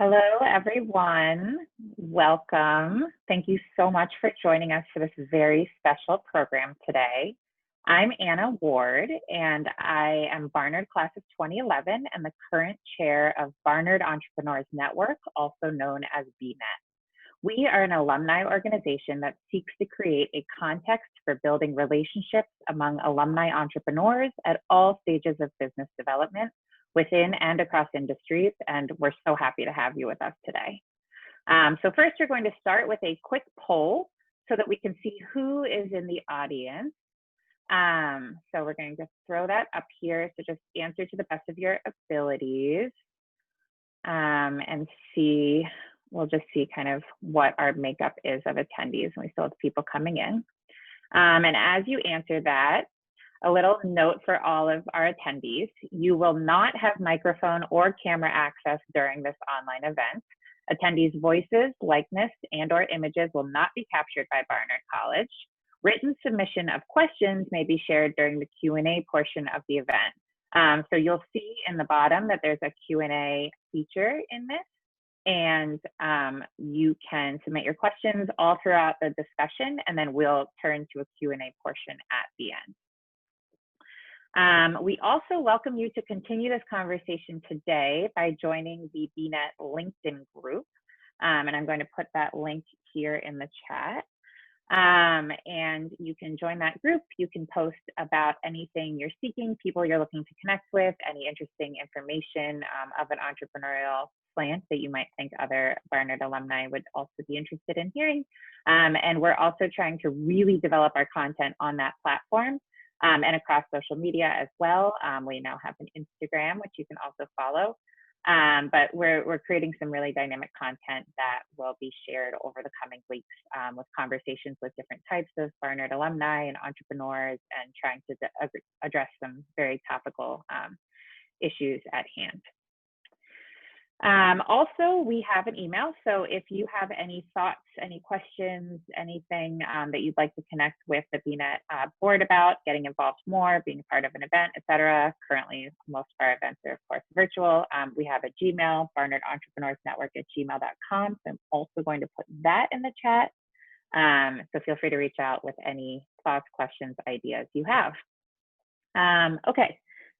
Hello, everyone. Welcome. Thank you so much for joining us for this very special program today. I'm Anna Ward, and I am Barnard Class of 2011 and the current chair of Barnard Entrepreneurs Network, also known as BEnet. We are an alumni organization that seeks to create a context for building relationships among alumni entrepreneurs at all stages of business development within and across industries, and we're so happy to have you with us today. So first, we're going to start with a quick poll so that we can see who is in the audience. So we're going to throw that up here, so just answer to the best of your abilities and see, we'll just see kind of what our makeup is of attendees, and we still have people coming in. And as you answer that, a little note for all of our attendees: you will not have microphone or camera access during this online event. Attendees' voices, likeness, and/or images will not be captured by Barnard College. Written submission of questions may be shared during the Q&A portion of the event. So you'll see in the bottom that there's a Q&A feature in this, and you can submit your questions all throughout the discussion, and then we'll turn to a Q&A portion at the end. We also welcome you to continue this conversation today by joining the BEnet LinkedIn group. And I'm going to put that link here in the chat. And you can join that group. You can post about anything you're seeking, people you're looking to connect with, any interesting information of an entrepreneurial slant that you might think other Barnard alumni would also be interested in hearing. And we're also trying to really develop our content on that platform. And across social media as well. We now have an Instagram, which you can also follow. But we're creating some really dynamic content that will be shared over the coming weeks with conversations with different types of Barnard alumni and entrepreneurs, and trying to address some very topical issues at hand. Also, we have an email, so if you have any thoughts, any questions, anything that you'd like to connect with the BEnet board about, getting involved more, being a part of an event, etc. Currently, most of our events are, of course, virtual. We have a Gmail, barnardentrepreneursnetwork@gmail.com. So I'm also going to put that in the chat. So feel free to reach out with any thoughts, questions, ideas you have. Okay,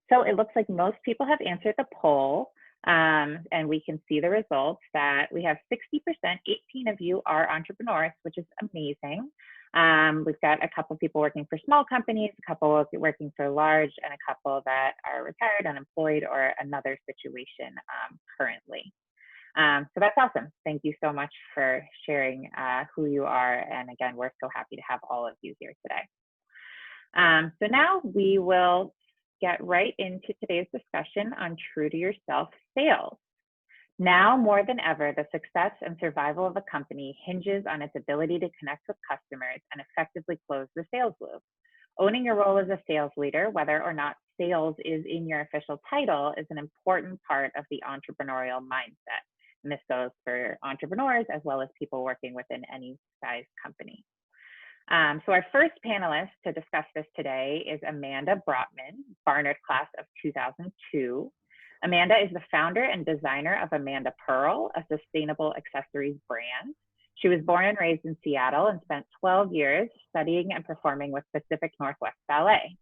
so it looks like most people have answered the poll. And we can see the results that we have 60%, 18 of you are entrepreneurs, which is amazing. We've got a couple of people working for small companies, a couple working for large, and a couple that are retired, unemployed, or another situation currently. So that's awesome. Thank you so much for sharing who you are. And again, we're so happy to have all of you here today. So now we will get right into today's discussion on True to Yourself sales. Now more than ever, the success and survival of a company hinges on its ability to connect with customers and effectively close the sales loop. Owning your role as a sales leader, whether or not sales is in your official title, is an important part of the entrepreneurial mindset. And this goes for entrepreneurs as well as people working within any size company. So our first panelist to discuss this today is Amanda Brotman, Barnard Class of 2002. Amanda is the founder and designer of Amanda Pearl, a sustainable accessories brand. She was born and raised in Seattle and spent 12 years studying and performing with Pacific Northwest Ballet.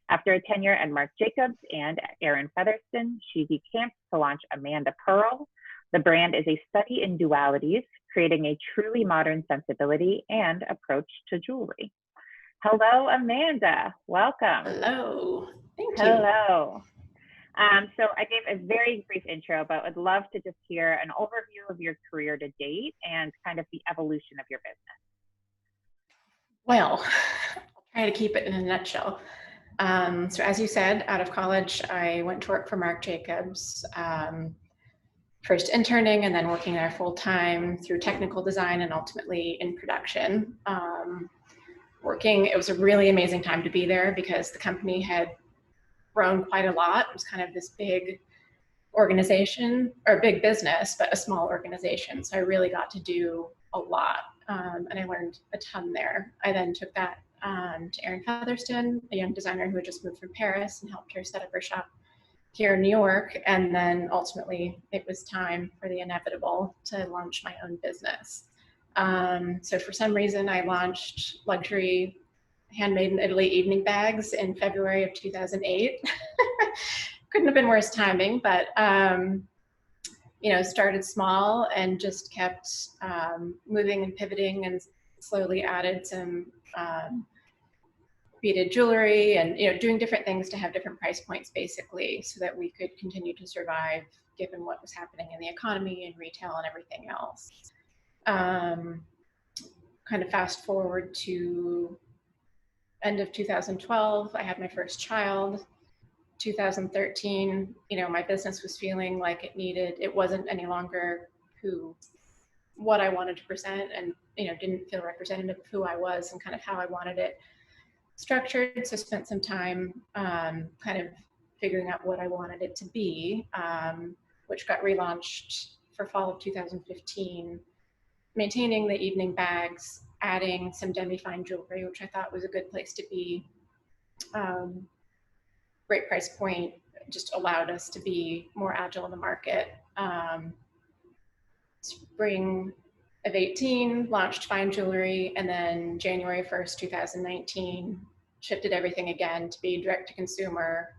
After a tenure at Marc Jacobs and Aaron Featherston, she decamped to launch Amanda Pearl. The brand is a study in dualities, creating a truly modern sensibility and approach to jewelry. Hello, Amanda. Welcome. Hello. Thank you. Hello. So I gave a very brief intro, but would love to just hear an overview of your career to date and kind of the evolution of your business. Well, I'll try to keep it in a nutshell. So as you said, out of college, I went to work for Marc Jacobs. First interning and then working there full time through technical design and ultimately in production. It was a really amazing time to be there because the company had grown quite a lot. It was kind of this big organization, or big business, but a small organization. So I really got to do a lot, and I learned a ton there. I then took that to Aaron Featherston, a young designer who had just moved from Paris, and helped her set up her shop here in New York. And then ultimately it was time for the inevitable to launch my own business. So for some reason I launched luxury handmade in Italy evening bags in February of 2008. Couldn't have been worse timing, but started small and just kept moving and pivoting, and slowly added some beaded jewelry and doing different things to have different price points, basically, so that we could continue to survive given what was happening in the economy and retail and everything else. Kind of fast forward to end of 2012, I had my first child. 2013, my business was feeling like it wasn't any longer what I wanted to present, and didn't feel representative of who I was and kind of how I wanted it structured. So spent some time kind of figuring out what I wanted it to be, which got relaunched for fall of 2015, maintaining the evening bags, adding some demi-fine jewelry, which I thought was a good place to be. Great price point, just allowed us to be more agile in the market. Spring of 18, launched fine jewelry, and then January 1st, 2019, shifted everything again to be direct to consumer,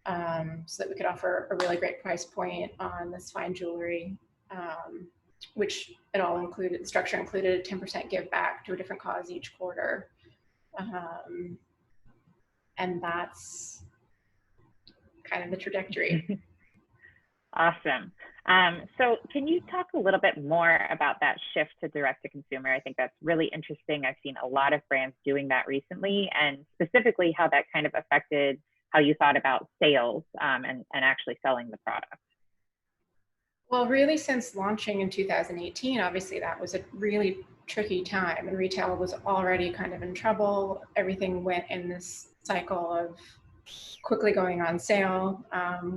so that we could offer a really great price point on this fine jewelry, which the structure included a 10% give back to a different cause each quarter. And that's kind of the trajectory. Awesome. So can you talk a little bit more about that shift to direct to consumer? I think that's really interesting. I've seen a lot of brands doing that recently, and specifically how that kind of affected how you thought about sales and actually selling the product. Well, really, since launching in 2018, obviously that was a really tricky time, and retail was already kind of in trouble. Everything went in this cycle of quickly going on sale,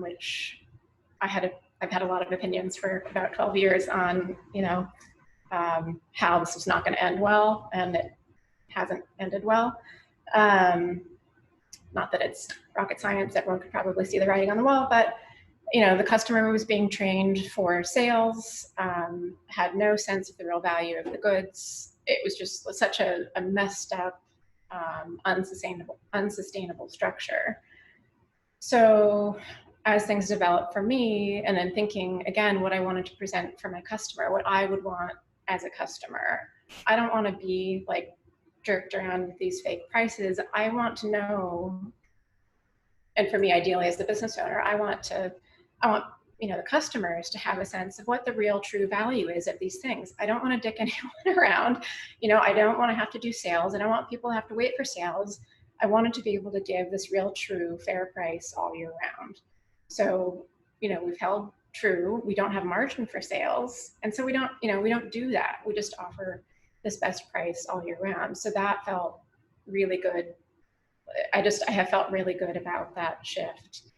which I've had a lot of opinions for about 12 years on, how this was not going to end well, and it hasn't ended well. Not that it's rocket science, everyone could probably see the writing on the wall, but the customer was being trained for sales, had no sense of the real value of the goods. It was just such a messed up, unsustainable structure. So as things developed for me, and then thinking again what I wanted to present for my customer, what I would want as a customer, I don't want to be like jerked around with these fake prices. I want to know, and for me, ideally as the business owner, I want the customers to have a sense of what the real true value is of these things. I don't want to dick anyone around. I don't want to have to do sales. I don't want people to have to wait for sales. I wanted to be able to give this real, true, fair price all year round. So, we've held true. We don't have margin for sales. And so we don't do that. We just offer this best price all year round. So that felt really good. I have felt really good about that shift,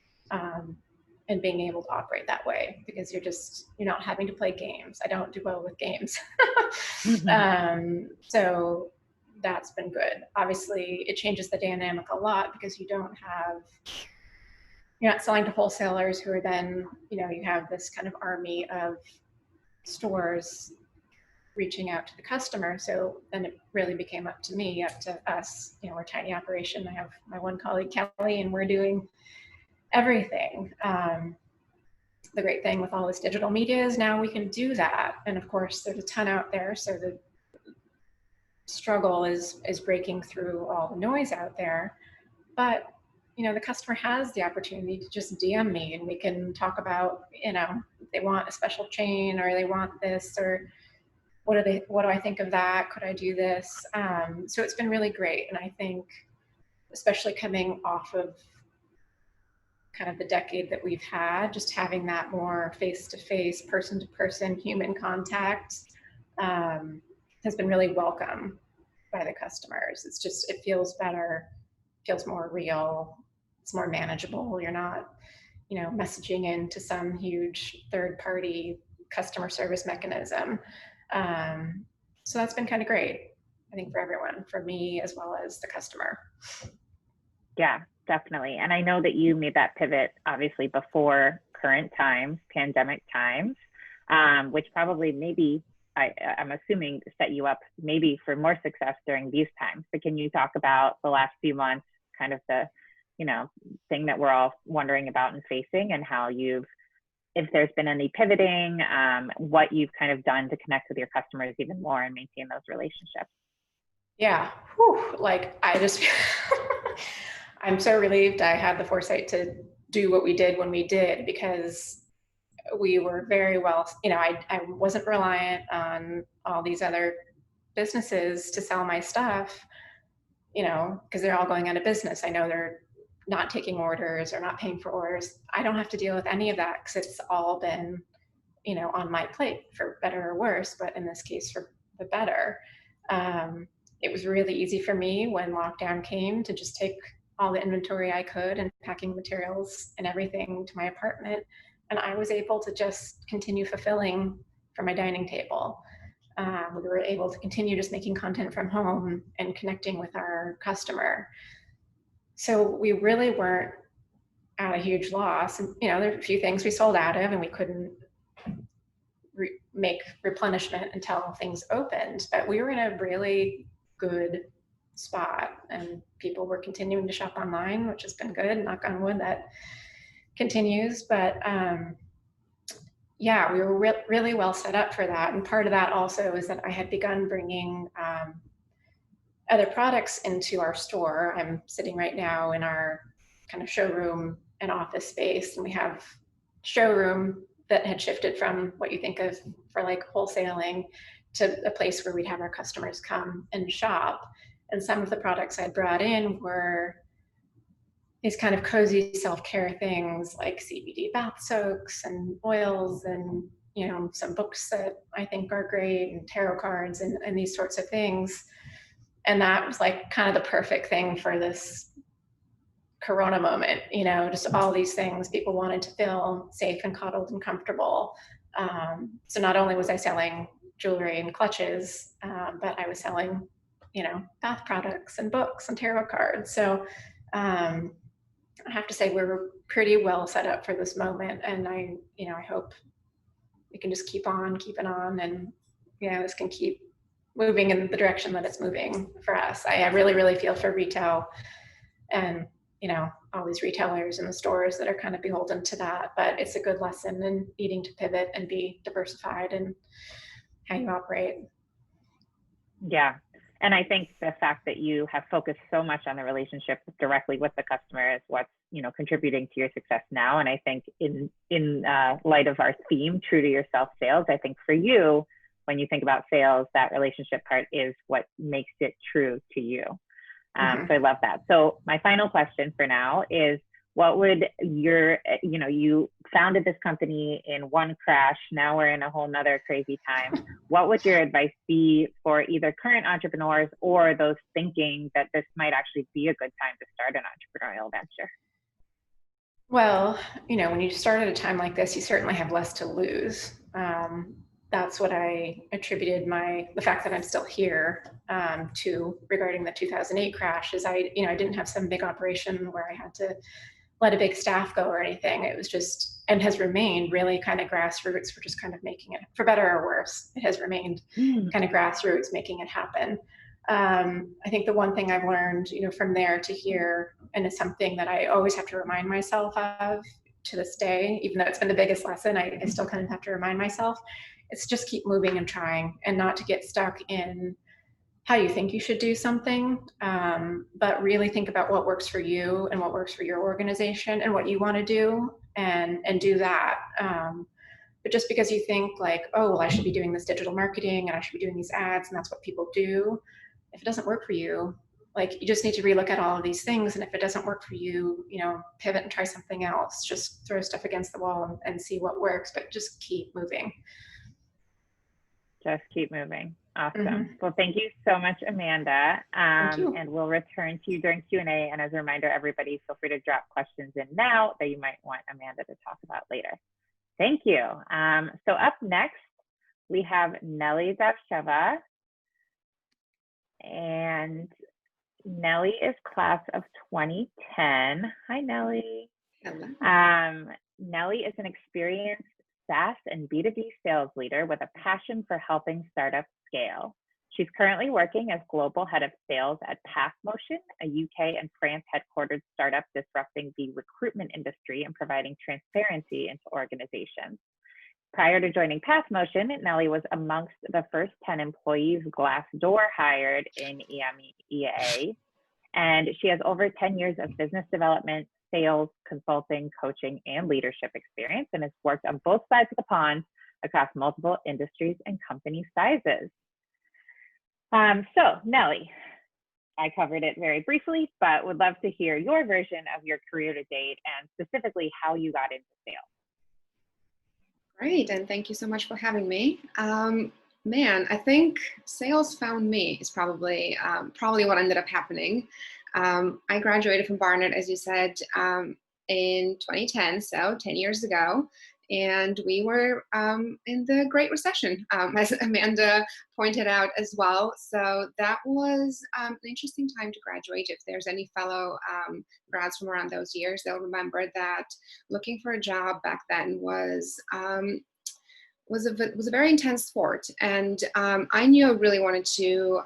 and being able to operate that way, because you're not having to play games. I don't do well with games. So that's been good. Obviously it changes the dynamic a lot, because you're not selling to wholesalers who are then, you have this kind of army of stores reaching out to the customer. So then it really became up to us. We're a tiny operation. I have my one colleague, Kelly, and we're doing everything. The great thing with all this digital media is now we can do that. And of course, there's a ton out there. So the struggle is breaking through all the noise out there. But the customer has the opportunity to just DM me, and we can talk about, if they want a special chain, or they want this, or what do I think of that? Could I do this? So it's been really great. And I think, especially coming off of kind of the decade that we've had, just having that more face-to-face, person-to-person human contact has been really welcome by the customers. It feels better, feels more real, it's more manageable. You're not, messaging into some huge third-party customer service mechanism. So that's been kind of great, I think, for everyone, for me as well as the customer. Yeah, definitely. And I know that you made that pivot obviously before current times, pandemic times, which probably maybe I'm assuming set you up maybe for more success during these times. But can you talk about the last few months, kind of the, thing that we're all wondering about and facing, and how if there's been any pivoting, what you've kind of done to connect with your customers even more and maintain those relationships? Yeah. Whew. Like I just, I'm so relieved I had the foresight to do what we did when we did, because we were very well, I wasn't reliant on all these other businesses to sell my stuff, because they're all going out of business. I know they're not taking orders or not paying for orders. I don't have to deal with any of that because it's all been, on my plate, for better or worse, but in this case, for the better. It was really easy for me when lockdown came to just take all the inventory I could and packing materials and everything to my apartment. And I was able to just continue fulfilling from my dining table. We were able to continue just making content from home and connecting with our customer. So we really weren't at a huge loss. And, there are a few things we sold out of and we couldn't make replenishment until things opened, but we were in a really good spot and people were continuing to shop online, which has been good. Knock on wood, that continues. But yeah, we were really well set up for that. And part of that also is that I had begun bringing other products into our store. I'm sitting right now in our kind of showroom and office space, and we have showroom that had shifted from what you think of for like wholesaling to a place where we'd have our customers come and shop. And some of the products I brought in were these kind of cozy self-care things like CBD bath soaks and oils and, some books that I think are great, and tarot cards and these sorts of things. And that was like kind of the perfect thing for this Corona moment, just all these things. People wanted to feel safe and cuddled and comfortable. So not only was I selling jewelry and clutches, but I was selling, bath products and books and tarot cards. So I have to say we were pretty well set up for this moment. And I hope we can just keep on keeping on, and, this can keep moving in the direction that it's moving for us. I really, really feel for retail and, all these retailers and the stores that are kind of beholden to that, but it's a good lesson in needing to pivot and be diversified in how you operate. Yeah. And I think the fact that you have focused so much on the relationship directly with the customer is what's, contributing to your success now. And I think in light of our theme, true to yourself sales, I think for you, when you think about sales, that relationship part is what makes it true to you. So I love that. So my final question for now is, what would you founded this company in one crash, now we're in a whole nother crazy time. What would your advice be for either current entrepreneurs or those thinking that this might actually be a good time to start an entrepreneurial venture? Well, when you start at a time like this, you certainly have less to lose. That's what I attributed the fact that I'm still here to regarding the 2008 crash. Is I didn't have some big operation where I had to let a big staff go or anything. It was just, and has remained really kind of grassroots. We're just kind of making it, for better or worse, it has remained kind of grassroots, making it happen. I think the one thing I've learned, from there to here, and it's something that I always have to remind myself of to this day, even though it's been the biggest lesson, I still kind of have to remind myself, it's just keep moving and trying, and not to get stuck in how you think you should do something, but really think about what works for you and what works for your organization and what you want to do, and do that. But just because you think like, oh, well, I should be doing this digital marketing and I should be doing these ads and that's what people do, if it doesn't work for you, like you just need to relook at all of these things. And if it doesn't work for you, pivot and try something else. Just throw stuff against the wall and see what works, but just keep moving. Just keep moving. Awesome. Well, thank you so much, Amanda. And we'll return to you during Q&A. And as a reminder, everybody, feel free to drop questions in now that you might want Amanda to talk about later. Thank you. So up next, we have Nelly Davcheva. And Nellie is class of 2010. Hi, Nellie. Hello. Nellie is an experienced SaaS and B2B sales leader with a passion for helping startups scale. She's currently working as global head of sales at PathMotion, a UK and France headquartered startup disrupting the recruitment industry and providing transparency into organizations. Prior to joining PathMotion, Nellie was amongst the first 10 employees Glassdoor hired in EMEA, and she has over 10 years of business development, sales, consulting, coaching, and leadership experience, and has worked on both sides of the pond across multiple industries and company sizes. So Nellie, I covered it very briefly, but would love to hear your version of your career to date and specifically how you got into sales. Great, and thank you so much for having me. Man, I think sales found me is probably what ended up happening. I graduated from BEnet, as you said, in 2010, so 10 years ago, and we were in the Great Recession, as Amanda pointed out as well. So that was an interesting time to graduate. If there's any fellow grads from around those years, they'll remember that looking for a job back then was a very intense sport, and I knew I really wanted to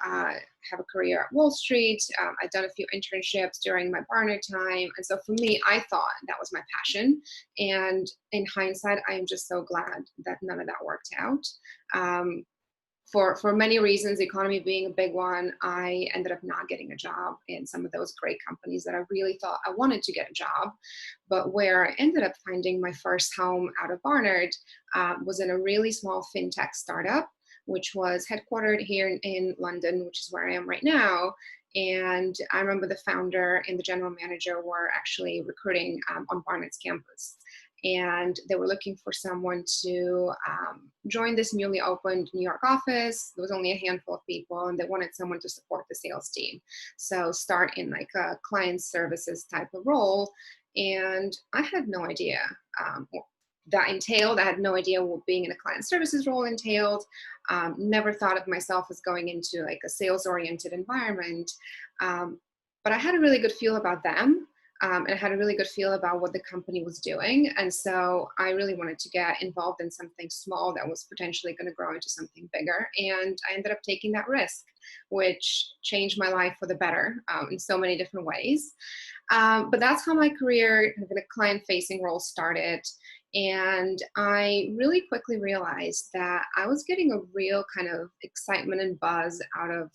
have a career at Wall Street. I'd done a few internships during my BEnet time, and so for me, I thought that was my passion. And in hindsight, I am just so glad that none of that worked out. For many reasons, the economy being a big one, I ended up not getting a job in some of those great companies that I really thought I wanted to get a job. But where I ended up finding my first home out of BEnet was in a really small fintech startup, which was headquartered here in London, which is where I am right now. And I remember the founder and the general manager were actually recruiting on BEnet's campus. And they were looking for someone to join this newly opened New York office. There was only a handful of people, and they wanted someone to support the sales team. So start in like a client services type of role. And I had no idea what that entailed. I had no idea what being in a client services role entailed. Never thought of myself as going into like a sales-oriented environment. But I had a really good feel about them. And I had a really good feel about what the company was doing. And so I really wanted to get involved in something small that was potentially going to grow into something bigger. And I ended up taking that risk, which changed my life for the better in so many different ways. But that's how my career in a client-facing role started. And I really quickly realized that I was getting a real kind of excitement and buzz out of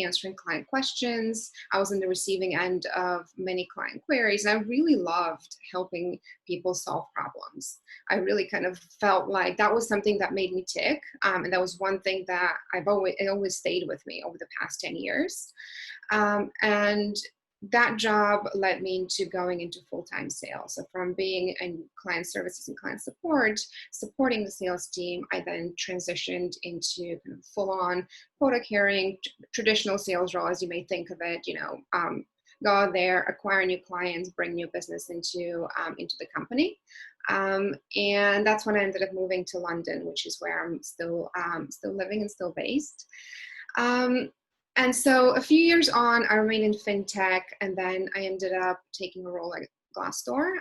answering client questions. I was on the receiving end of many client queries, and I really loved helping people solve problems. I really kind of felt like that was something that made me tick, and that was one thing that it always stayed with me over the past 10 years. And that job led me into going into full-time sales. So from being in client services and client support, supporting the sales team, I then transitioned into kind of full-on quota carrying, traditional sales role, as you may think of it. Go out there, acquire new clients, bring new business into the company. And that's when I ended up moving to London, which is where I'm still living and still based. And so a few years on, I remained in fintech, and then I ended up taking a role at Glassdoor,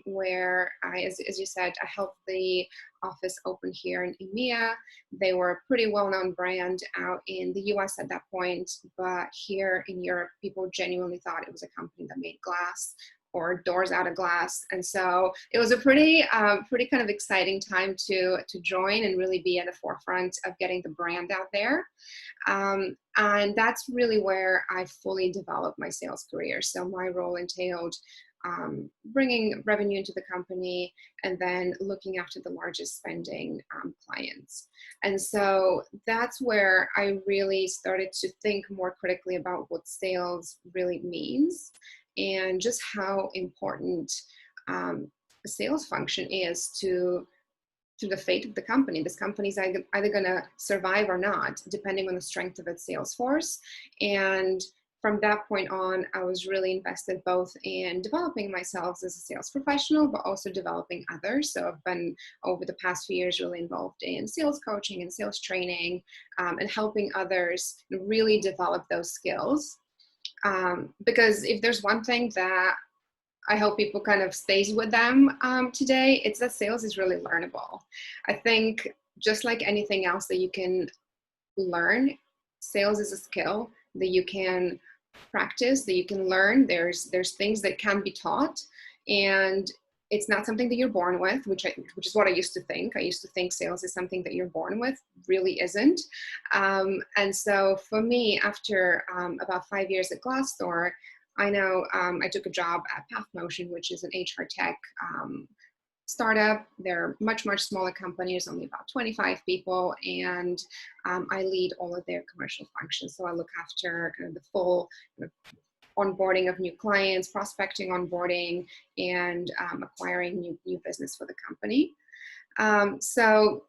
where as you said, I helped the office open here in EMEA. They were a pretty well-known brand out in the US at that point, but here in Europe, people genuinely thought it was a company that made glass or doors out of glass. And so it was a pretty kind of exciting time to join and really be at the forefront of getting the brand out there. And that's really where I fully developed my sales career. So my role entailed bringing revenue into the company and then looking after the largest spending clients. And so that's where I really started to think more critically about what sales really means and just how important a sales function is to the fate of the company. This company is either going to survive or not, depending on the strength of its sales force. And from that point on, I was really invested both in developing myself as a sales professional, but also developing others. So I've been, over the past few years, really involved in sales coaching and sales training, and helping others really develop those skills. Because if there's one thing that I hope people kind of stays with them today, it's that sales is really learnable. I think just like anything else that you can learn, sales is a skill that you can practice, that you can learn. There's things that can be taught, and it's not something that you're born with, which is what I used to think. I used to think sales is something that you're born with. Really isn't. And so for me, after about 5 years at Glassdoor, I know I took a job at PathMotion, which is an HR tech startup. They're much smaller companies, only about 25 people, and I lead all of their commercial functions. So I look after kind of the full onboarding of new clients, prospecting, onboarding, and acquiring new business for the company. So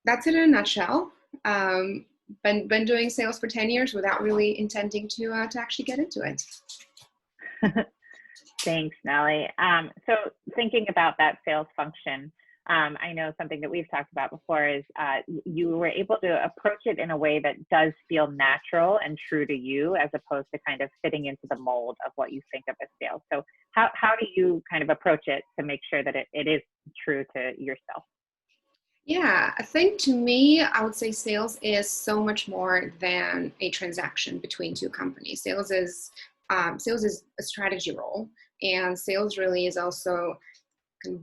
that's it in a nutshell. Been doing sales for 10 years without really intending to actually get into it. Thanks, Nellie. So thinking about that sales function, I know something that we've talked about before is you were able to approach it in a way that does feel natural and true to you, as opposed to kind of fitting into the mold of what you think of as sales. So how do you kind of approach it to make sure that it is true to yourself? Yeah, I think to me, I would say sales is so much more than a transaction between two companies. Sales is a strategy role, and sales really is also kind of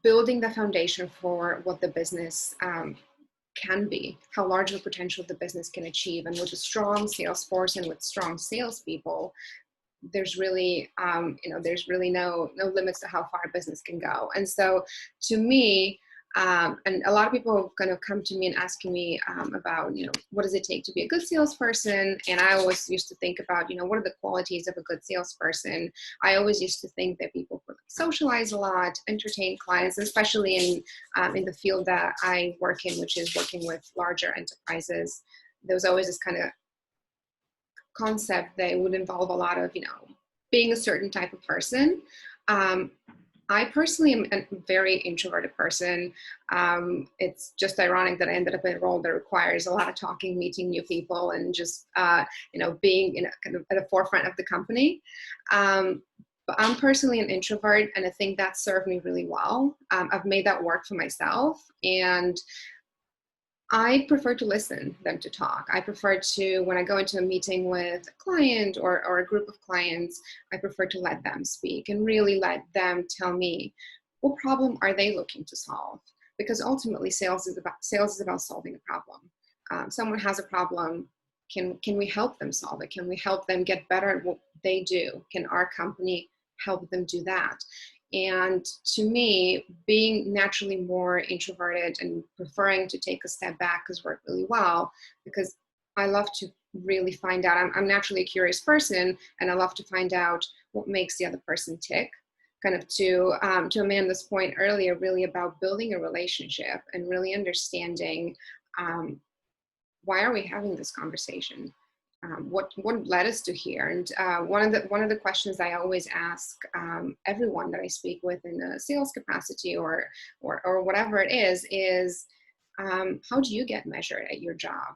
building the foundation for what the business can be, how large of a potential the business can achieve. And with a strong sales force and with strong salespeople, there's really there's really no limits to how far a business can go. And so to me, and a lot of people kind of come to me and asking me about, what does it take to be a good salesperson? And I always used to think about, what are the qualities of a good salesperson? I always used to think that people would socialize a lot, entertain clients, especially in the field that I work in, which is working with larger enterprises. There was always this kind of concept that would involve a lot of, being a certain type of person. I personally am a very introverted person. It's just ironic that I ended up in a role that requires a lot of talking, meeting new people, and just being kind of at the forefront of the company. But I'm personally an introvert, and I think that served me really well. I've made that work for myself, and I prefer to listen than to talk. I prefer to, when I go into a meeting with a client or a group of clients, I prefer to let them speak and really let them tell me what problem are they looking to solve. Because ultimately, sales is about solving a problem. Someone has a problem. Can we help them solve it? Can we help them get better at what they do? Can our company help them do that? And to me, being naturally more introverted and preferring to take a step back has worked really well, because I love to really find out. I'm naturally a curious person, and I love to find out what makes the other person tick. Kind of to Amanda's point earlier, really about building a relationship and really understanding why are we having this conversation? What led us to here? And one of the questions I always ask everyone that I speak with in a sales capacity or whatever it is how do you get measured at your job?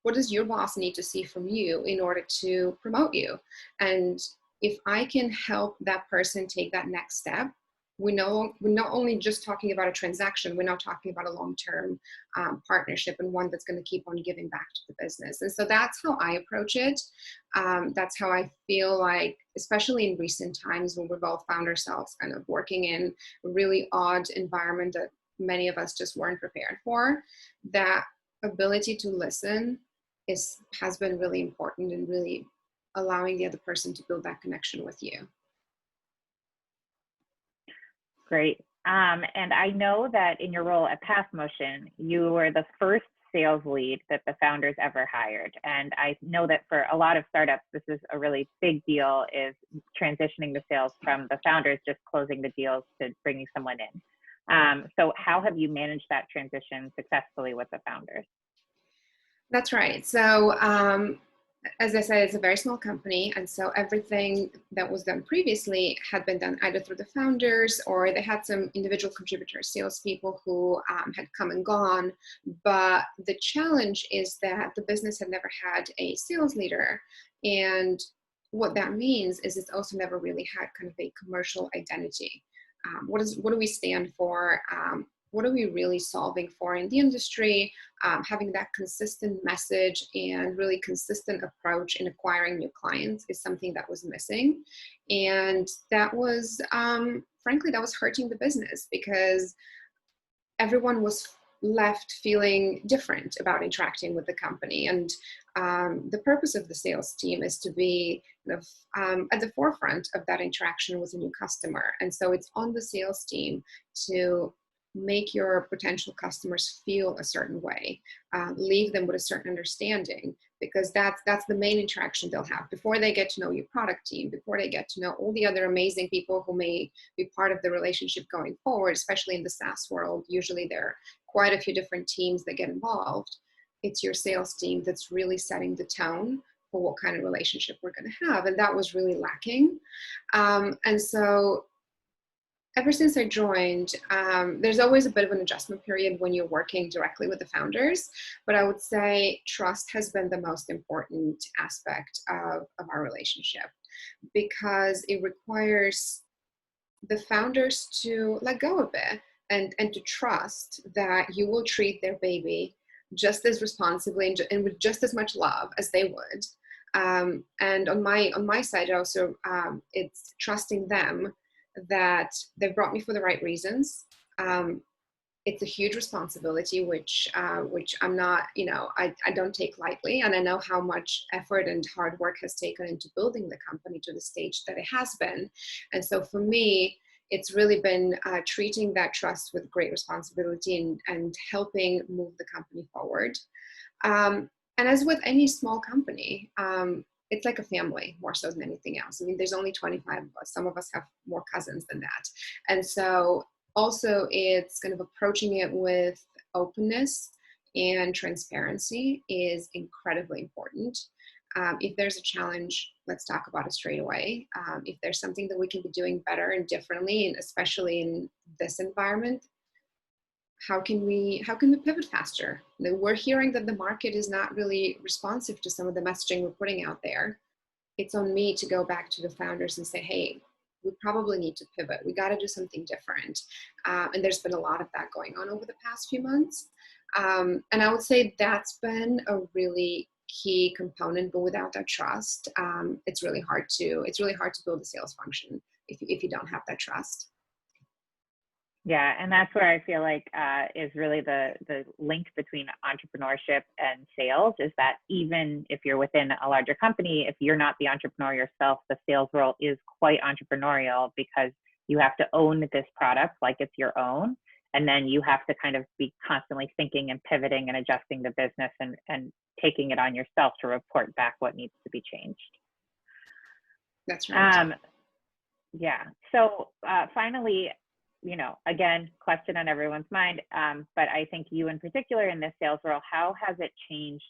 What does your boss need to see from you in order to promote you? And if I can help that person take that next step, we're not only just talking about a transaction, we're now talking about a long-term partnership, and one that's going to keep on giving back to the business. And so that's how I approach it. That's how I feel like, especially in recent times when we've all found ourselves kind of working in a really odd environment that many of us just weren't prepared for, that ability to listen has been really important in really allowing the other person to build that connection with you. Great. And I know that in your role at PathMotion, you were the first sales lead that the founders ever hired. And I know that for a lot of startups, this is a really big deal, is transitioning the sales from the founders just closing the deals to bringing someone in. So how have you managed that transition successfully with the founders? That's right. So as I said, it's a very small company, and so everything that was done previously had been done either through the founders, or they had some individual contributors, salespeople who had come and gone. But the challenge is that the business had never had a sales leader, and what that means is it's also never really had kind of a commercial identity. What do we stand for? What are we really solving for in the industry? Having that consistent message and really consistent approach in acquiring new clients is something that was missing. And that was, frankly, that was hurting the business, because everyone was left feeling different about interacting with the company. And the purpose of the sales team is to be kind of at the forefront of that interaction with a new customer. And so it's on the sales team to make your potential customers feel a certain way, leave them with a certain understanding, because that's the main interaction they'll have before they get to know your product team, before they get to know all the other amazing people who may be part of the relationship going forward, especially in the SaaS world. Usually there are quite a few different teams that get involved. It's your sales team that's really setting the tone for what kind of relationship we're going to have. And that was really lacking. And so ever since I joined, there's always a bit of an adjustment period when you're working directly with the founders, but I would say trust has been the most important aspect of our relationship, because it requires the founders to let go a bit and to trust that you will treat their baby just as responsibly and with just as much love as they would. And on my side also, it's trusting them that they've brought me for the right reasons. It's a huge responsibility, which I'm not, I don't take lightly. And I know how much effort and hard work has taken into building the company to the stage that it has been. And so for me, it's really been treating that trust with great responsibility and helping move the company forward. And as with any small company, it's like a family more so than anything else. I mean, there's only 25 of us. Some of us have more cousins than that. And so also it's kind of approaching it with openness and transparency is incredibly important. If there's a challenge, let's talk about it straight away. If there's something that we can be doing better and differently, and especially in this environment, how can we pivot faster? We're hearing that the market is not really responsive to some of the messaging we're putting out there. It's on me to go back to the founders and say, hey, we probably need to pivot. We got to do something different. And there's been a lot of that going on over the past few months. And I would say that's been a really key component, but without that trust, it's really hard to build a sales function if you don't have that trust. Yeah, and that's where I feel like is really the link between entrepreneurship and sales, is that even if you're within a larger company, if you're not the entrepreneur yourself, the sales role is quite entrepreneurial, because you have to own this product like it's your own. And then you have to kind of be constantly thinking and pivoting and adjusting the business and taking it on yourself to report back what needs to be changed. That's right. Yeah. So finally, again, question on everyone's mind, but I think you in particular in this sales role, how has it changed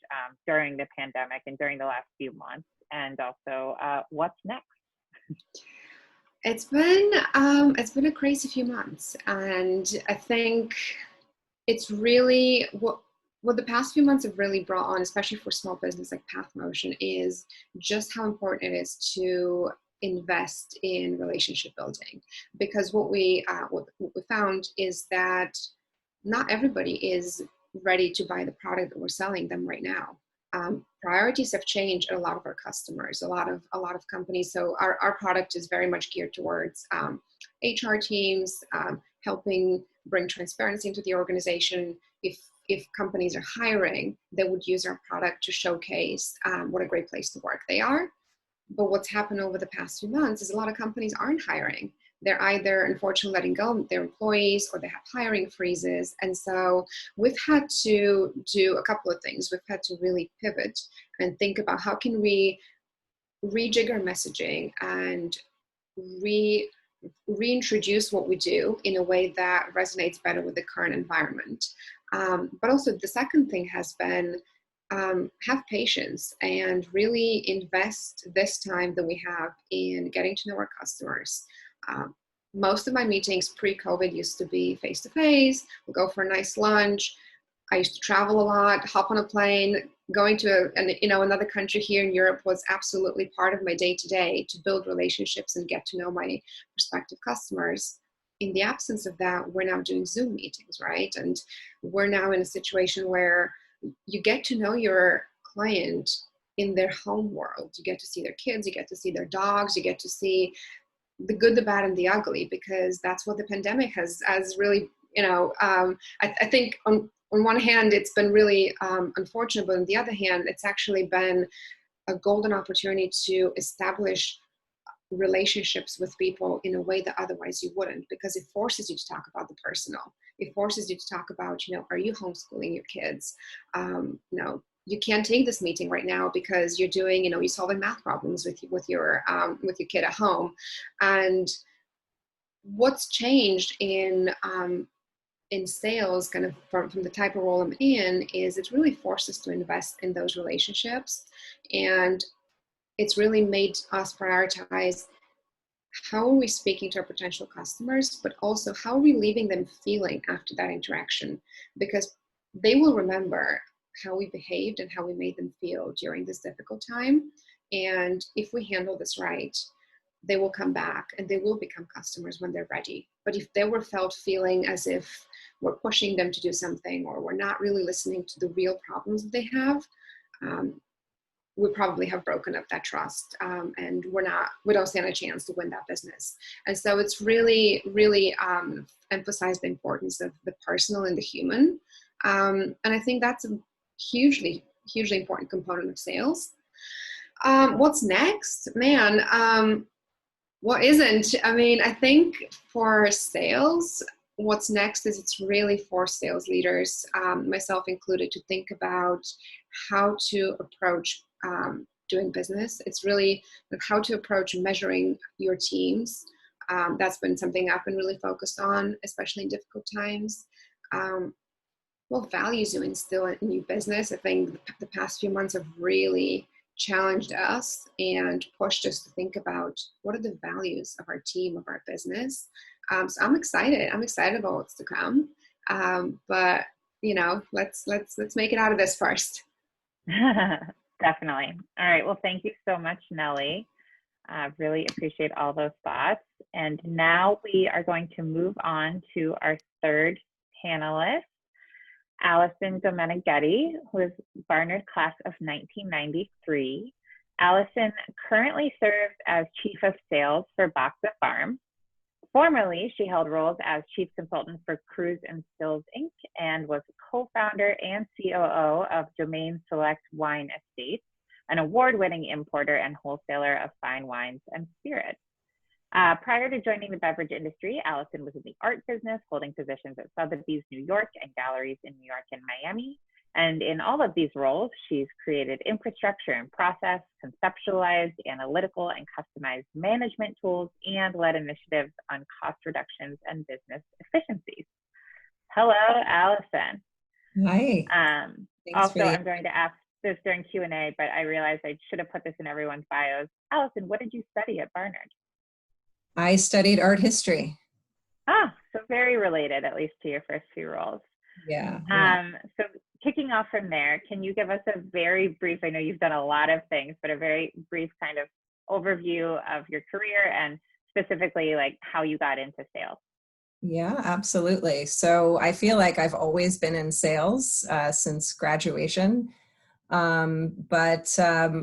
during the pandemic and during the last few months? And also, what's next? It's been a crazy few months, and I think it's really what the past few months have really brought on, especially for small business like PathMotion, is just how important it is to invest in relationship building. Because what we found is that not everybody is ready to buy the product that we're selling them right now. Priorities have changed at a lot of our customers, a lot of companies. So our product is very much geared towards HR teams, helping bring transparency into the organization. If companies are hiring, they would use our product to showcase what a great place to work they are. But what's happened over the past few months is a lot of companies aren't hiring. They're either unfortunately letting go their employees, or they have hiring freezes. And so we've had to do a couple of things. We've had to really pivot and think about how can we rejig our messaging and reintroduce what we do in a way that resonates better with the current environment. But also the second thing has been have patience and really invest this time that we have in getting to know our customers. Most of my meetings pre-COVID used to be face-to-face. We'll go for a nice lunch. I used to travel a lot, hop on a plane. Going to another country here in Europe was absolutely part of my day-to-day to build relationships and get to know my prospective customers. In the absence of that, we're now doing Zoom meetings, right? And we're now in a situation where you get to know your client in their home world. You get to see their kids, you get to see their dogs, you get to see the good, the bad, and the ugly, because that's what the pandemic has really, I think on one hand, it's been really unfortunate, but on the other hand, it's actually been a golden opportunity to establish relationships with people in a way that otherwise you wouldn't, because it forces you to talk about the personal. It forces you to talk about, are you homeschooling your kids? You can't take this meeting right now because you're doing, you're solving math problems with your kid at home. And what's changed in sales, kind of from the type of role I'm in, is it's really forced us to invest in those relationships. And it's really made us prioritize how are we speaking to our potential customers, but also how are we leaving them feeling after that interaction? Because they will remember how we behaved and how we made them feel during this difficult time. And if we handle this right, they will come back and they will become customers when they're ready. But if they were felt feeling as if we're pushing them to do something, or we're not really listening to the real problems that they have, we probably have broken up that trust, and we don't stand a chance to win that business. And so it's really, really emphasized the importance of the personal and the human. And I think that's a hugely, hugely important component of sales. What's next? Man, what isn't? I mean, I think for sales, what's next is it's really for sales leaders, myself included, to think about how to approach doing business. It's really how to approach measuring your teams. That's been something I've been really focused on, especially in difficult times. What values you instill in your business? I think the past few months have really challenged us and pushed us to think about what are the values of our team, of our business. So I'm excited. I'm excited about what's to come. But let's make it out of this first. Definitely. All right. Well, thank you so much, Nellie. Really appreciate all those thoughts. And now we are going to move on to our third panelist, Allison Domeneghetti, who is Barnard class of 1993. Allison currently serves as Chief of Sales for Boxa Farm. Formerly, she held roles as Chief Consultant for Cruise and Stills Inc. and was co-founder and COO of Domain Select Wine Estates, an award-winning importer and wholesaler of fine wines and spirits. Prior to joining the beverage industry, Allison was in the art business, holding positions at Sotheby's New York and galleries in New York and Miami. And in all of these roles, she's created infrastructure and process, conceptualized analytical and customized management tools, and led initiatives on cost reductions and business efficiencies. Hello, Allison. Hi. Also, I'm going to ask this during Q&A, but I realized I should have put this in everyone's bios. Allison, what did you study at Barnard? I studied art history. Ah, so very related, at least to your first few roles. Yeah. So kicking off from there, can you give us a very brief, I know you've done a lot of things, but a very brief kind of overview of your career and specifically like how you got into sales? Yeah, absolutely. So I feel like I've always been in sales since graduation. But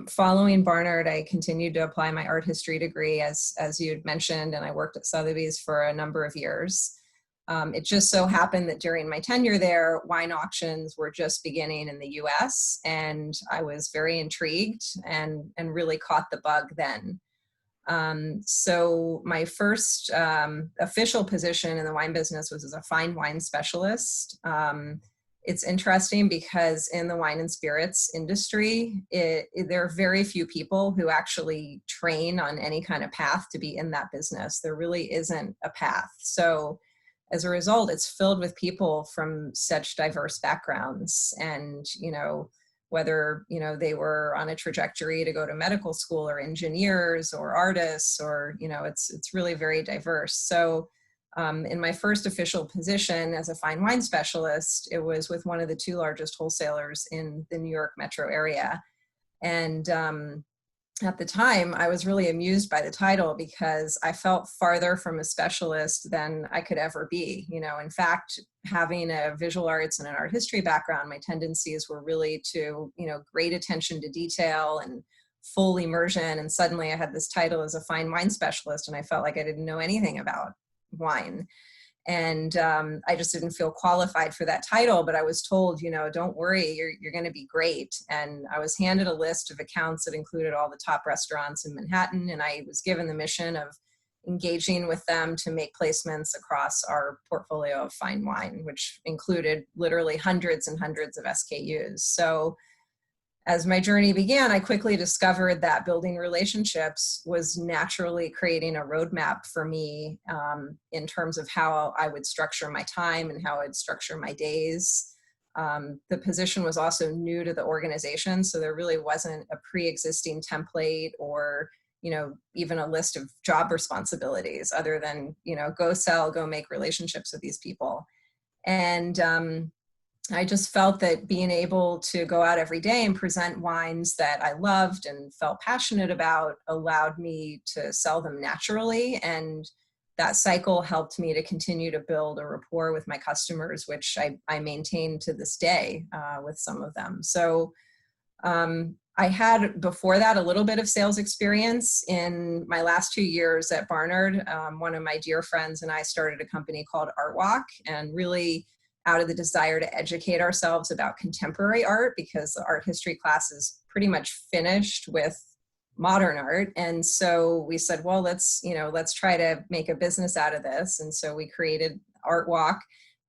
following Barnard, I continued to apply my art history degree as you had mentioned, and I worked at Sotheby's for a number of years. It just so happened that during my tenure there, wine auctions were just beginning in the US, and I was very intrigued and really caught the bug then. So my first official position in the wine business was as a fine wine specialist. It's interesting because in the wine and spirits industry, there are very few people who actually train on any kind of path to be in that business. There really isn't a path. So as a result, it's filled with people from such diverse backgrounds. And, whether, you know, they were on a trajectory to go to medical school or engineers or artists, or, you know, it's really very diverse. So in my first official position as a fine wine specialist, it was with one of the two largest wholesalers in the New York metro area. And at the time, I was really amused by the title because I felt farther from a specialist than I could ever be. You know, in fact, having a visual arts and an art history background, my tendencies were really to, you know, great attention to detail and full immersion. And suddenly I had this title as a fine wine specialist, and I felt like I didn't know anything about wine. And I just didn't feel qualified for that title, but I was told, you know, don't worry, you're going to be great. And I was handed a list of accounts that included all the top restaurants in Manhattan, and I was given the mission of engaging with them to make placements across our portfolio of fine wine, which included literally hundreds and hundreds of SKUs. So as my journey began, I quickly discovered that building relationships was naturally creating a roadmap for me in terms of how I would structure my time and how I'd structure my days. The position was also new to the organization, so there really wasn't a pre-existing template or, you know, even a list of job responsibilities other than, you know, go sell, go make relationships with these people. And I just felt that being able to go out every day and present wines that I loved and felt passionate about allowed me to sell them naturally. And that cycle helped me to continue to build a rapport with my customers, which I maintain to this day with some of them. So I had before that a little bit of sales experience. In my last 2 years at Barnard, one of my dear friends and I started a company called Art Walk, and really out of the desire to educate ourselves about contemporary art, because the art history class is pretty much finished with modern art. And so we said, well, let's try to make a business out of this. And so we created Art Walk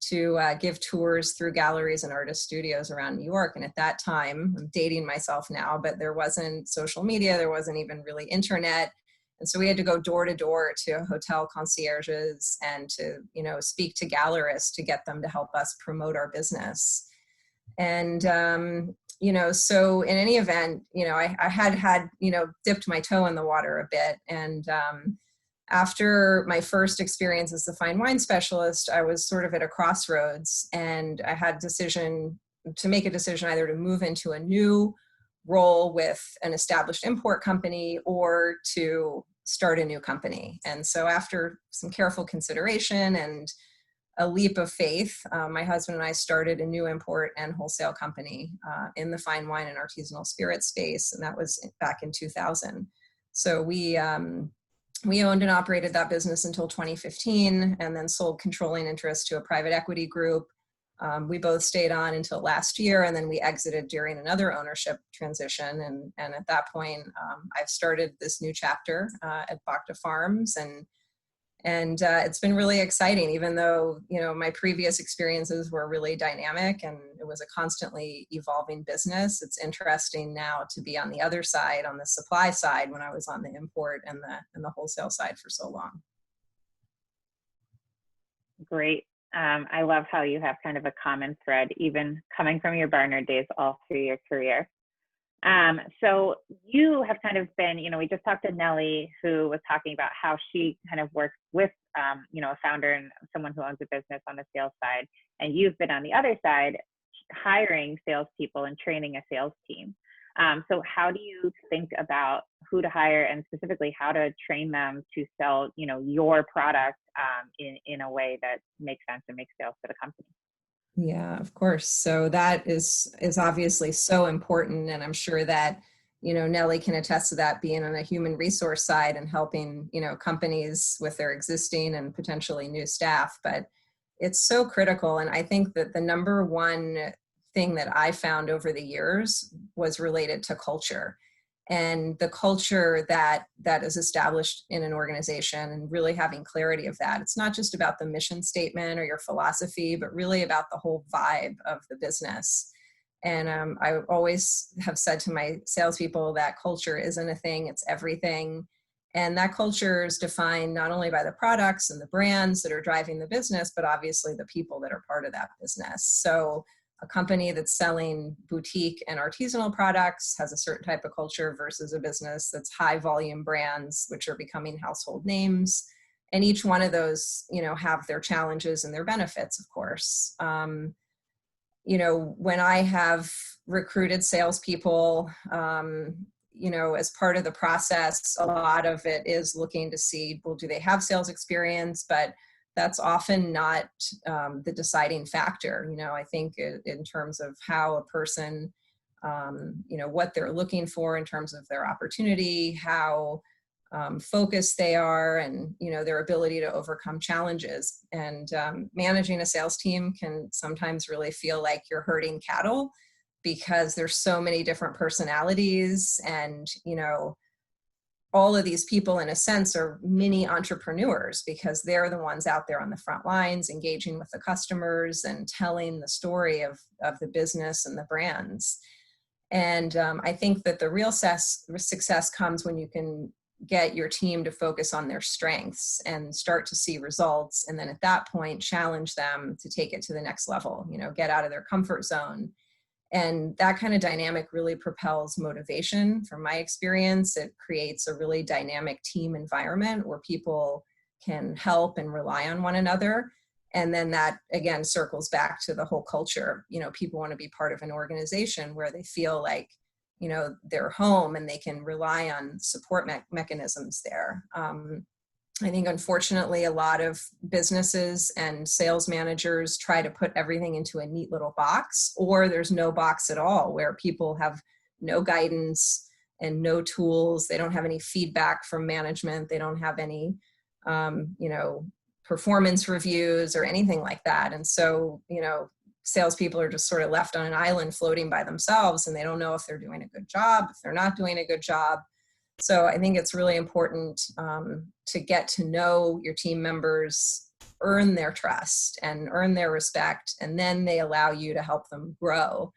to give tours through galleries and artist studios around New York. And at that time, I'm dating myself now, but there wasn't social media, there wasn't even really internet. And so we had to go door to door to hotel concierges and to, you know, speak to gallerists to get them to help us promote our business. And, you know, so in any event, you know, I had, you know, dipped my toe in the water a bit. And after my first experience as the fine wine specialist, I was sort of at a crossroads, and I had to make a decision either to move into a new role with an established import company or to start a new company. And so after some careful consideration and a leap of faith, my husband and I started a new import and wholesale company in the fine wine and artisanal spirit space. And that was back in 2000. So we owned and operated that business until 2015, and then sold controlling interest to a private equity group. We both stayed on until last year, and then we exited during another ownership transition. And at that point, I've started this new chapter at Bacta Farms, and it's been really exciting, even though, you know, my previous experiences were really dynamic and it was a constantly evolving business. It's interesting now to be on the other side, on the supply side, when I was on the import and the wholesale side for so long. Great. I love how you have kind of a common thread, even coming from your Barnard days all through your career. So you have kind of been, you know, we just talked to Nellie, who was talking about how she kind of works with, you know, a founder and someone who owns a business on the sales side. And you've been on the other side, hiring salespeople and training a sales team. So how do you think about who to hire and specifically how to train them to sell, you know, your product in a way that makes sense and makes sales for the company? Yeah, of course. So that is obviously so important. And I'm sure that, you know, Nellie can attest to that, being on a human resource side and helping, you know, companies with their existing and potentially new staff. But it's so critical. And I think that the number one thing that I found over the years was related to culture, and the culture that is established in an organization, and really having clarity of that. It's not just about the mission statement or your philosophy, but really about the whole vibe of the business. And I always have said to my salespeople that culture isn't a thing, it's everything. And that culture is defined not only by the products and the brands that are driving the business, but obviously the people that are part of that business. So a company that's selling boutique and artisanal products has a certain type of culture versus a business that's high volume brands, which are becoming household names. And each one of those, have their challenges and their benefits, of course. When I have recruited salespeople, as part of the process, a lot of it is looking to see, well, do they have sales experience? But that's often not the deciding factor. I think in terms of how a person, what they're looking for in terms of their opportunity, how focused they are, and their ability to overcome challenges. And managing a sales team can sometimes really feel like you're herding cattle, because there's so many different personalities, and all of these people in a sense are mini entrepreneurs, because they're the ones out there on the front lines engaging with the customers and telling the story of the business and the brands. And I think that the real success comes when you can get your team to focus on their strengths and start to see results, and then at that point challenge them to take it to the next level, get out of their comfort zone. And that kind of dynamic really propels motivation. From my experience, it creates a really dynamic team environment where people can help and rely on one another. And then that, again, circles back to the whole culture. People want to be part of an organization where they feel like, they're home and they can rely on support mechanisms there. I think, unfortunately, a lot of businesses and sales managers try to put everything into a neat little box, or there's no box at all, where people have no guidance and no tools. They don't have any feedback from management. They don't have any, performance reviews or anything like that. And so, salespeople are just sort of left on an island floating by themselves, and they don't know if they're doing a good job, if they're not doing a good job. So I think it's really important to get to know your team members, earn their trust and earn their respect, and then they allow you to help them grow.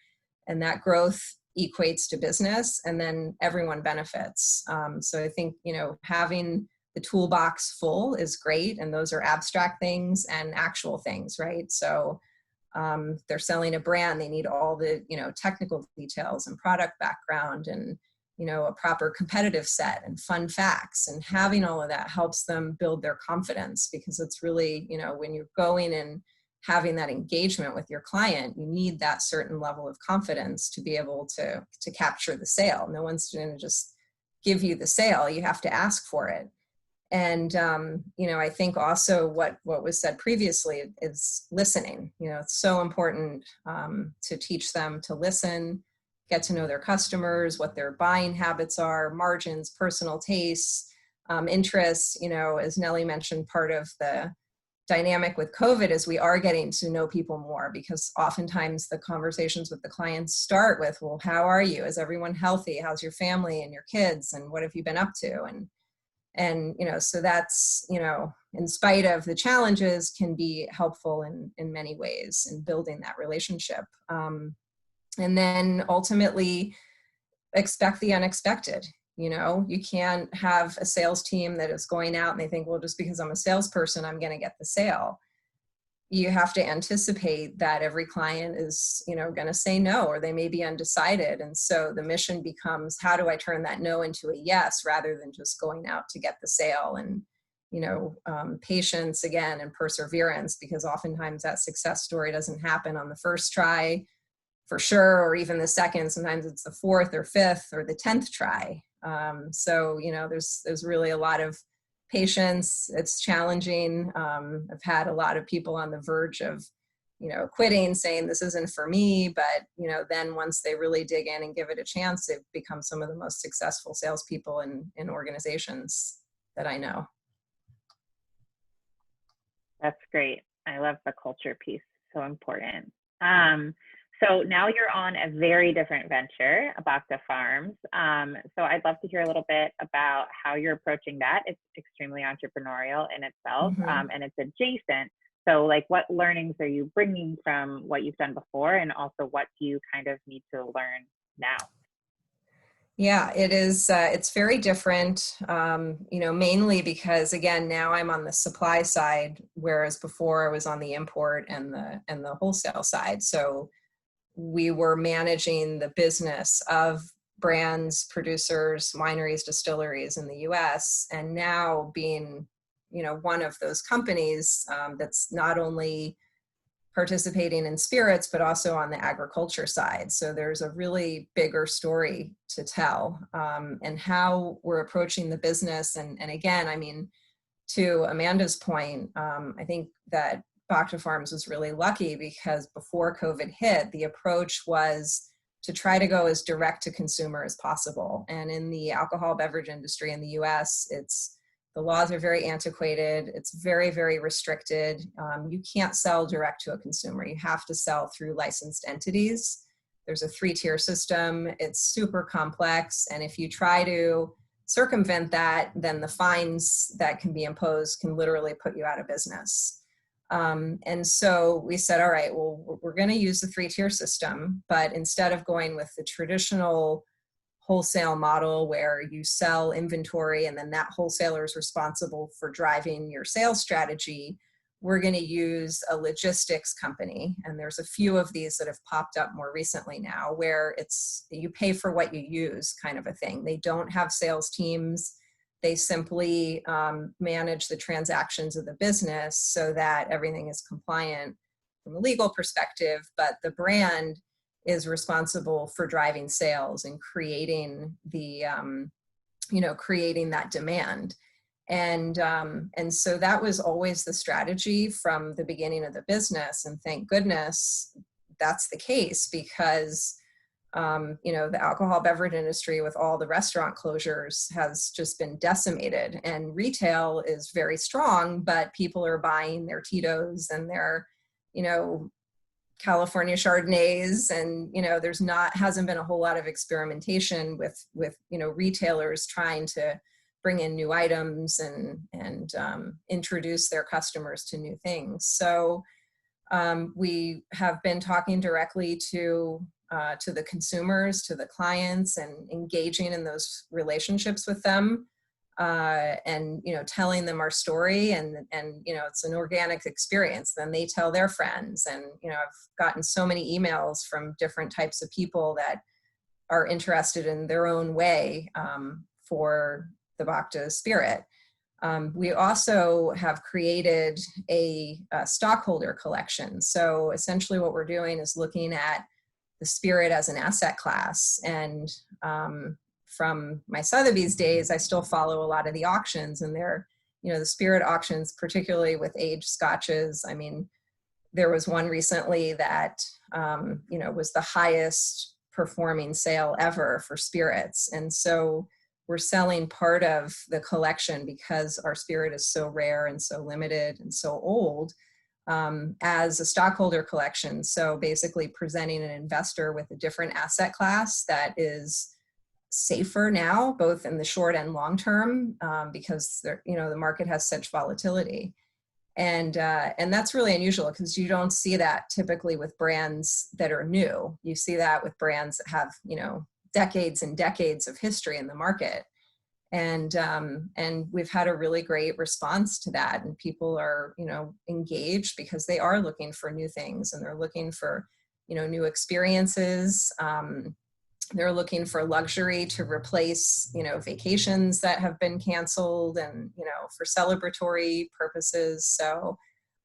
And that growth equates to business, and then everyone benefits. So I think, having the toolbox full is great, and those are abstract things and actual things, right? So they're selling a brand, they need all the, technical details and product background and a proper competitive set and fun facts, and having all of that helps them build their confidence, because it's really, when you're going and having that engagement with your client, you need that certain level of confidence to be able to capture the sale. No one's going to just give you the sale. You have to ask for it. And, I think also what was said previously is listening. It's so important to teach them to listen, get to know their customers, what their buying habits are, margins, personal tastes, interests. As Nellie mentioned, part of the dynamic with COVID is we are getting to know people more, because oftentimes the conversations with the clients start with, well, how are you? Is everyone healthy? How's your family and your kids? And what have you been up to? And so that's, in spite of the challenges, can be helpful in many ways in building that relationship. And then ultimately expect the unexpected. You can't have a sales team that is going out and they think, well, just because I'm a salesperson, I'm going to get the sale. You have to anticipate that every client is, going to say no, or they may be undecided. And so the mission becomes, how do I turn that no into a yes, rather than just going out to get the sale? And, patience again, and perseverance, because oftentimes that success story doesn't happen on the first try, for sure, or even the second. Sometimes it's the fourth or fifth or the 10th try. So, there's really a lot of patience. It's challenging. I've had a lot of people on the verge of, quitting, saying this isn't for me. But, then once they really dig in and give it a chance, they've become some of the most successful salespeople in organizations that I know. That's great. I love the culture piece. So important. So now you're on a very different venture, Abacta Farms. So I'd love to hear a little bit about how you're approaching that. It's extremely entrepreneurial in itself, and it's adjacent. So like, what learnings are you bringing from what you've done before? And also, what do you kind of need to learn now? Yeah, it is. It's very different, mainly because, again, now I'm on the supply side, whereas before I was on the import and the wholesale side. So we were managing the business of brands, producers, wineries, distilleries in the US, and now being, one of those companies that's not only participating in spirits, but also on the agriculture side. So there's a really bigger story to tell, and how we're approaching the business. And again, I mean, to Amanda's point, I think that Bacta Farms was really lucky because before COVID hit, the approach was to try to go as direct to consumer as possible. And in the alcohol beverage industry in the US, the laws are very antiquated. It's very, very restricted. You can't sell direct to a consumer. You have to sell through licensed entities. There's a 3-tier system. It's super complex. And if you try to circumvent that, then the fines that can be imposed can literally put you out of business. And so we said, all right, well, we're going to use the 3-tier system, but instead of going with the traditional wholesale model where you sell inventory and then that wholesaler is responsible for driving your sales strategy, we're going to use a logistics company. And there's a few of these that have popped up more recently now where it's you pay for what you use kind of a thing. They don't have sales teams. They simply manage the transactions of the business so that everything is compliant from a legal perspective, but the brand is responsible for driving sales and creating the, creating that demand. And so that was always the strategy from the beginning of the business. And thank goodness that's the case because, the alcohol beverage industry with all the restaurant closures has just been decimated, and retail is very strong, but people are buying their Tito's and their, California Chardonnays, and hasn't been a whole lot of experimentation with retailers trying to bring in new items and introduce their customers to new things. So we have been talking directly to the consumers, to the clients, and engaging in those relationships with them, and telling them our story, and it's an organic experience. Then they tell their friends, and I've gotten so many emails from different types of people that are interested in their own way for the Bacta spirit. We also have created a stockholder collection. So essentially what we're doing is looking at the spirit as an asset class. And from my Sotheby's days, I still follow a lot of the auctions, and they're, the spirit auctions, particularly with aged scotches. I mean, there was one recently that, was the highest performing sale ever for spirits. And so we're selling part of the collection because our spirit is so rare and so limited and so old, as a stockholder collection. So basically presenting an investor with a different asset class that is safer now, both in the short and long term, because the market has such volatility. And that's really unusual because you don't see that typically with brands that are new. You see that with brands that have, decades and decades of history in the market. And we've had a really great response to that. And people are, engaged because they are looking for new things, and they're looking for, new experiences. They're looking for luxury to replace, vacations that have been canceled, and, for celebratory purposes. So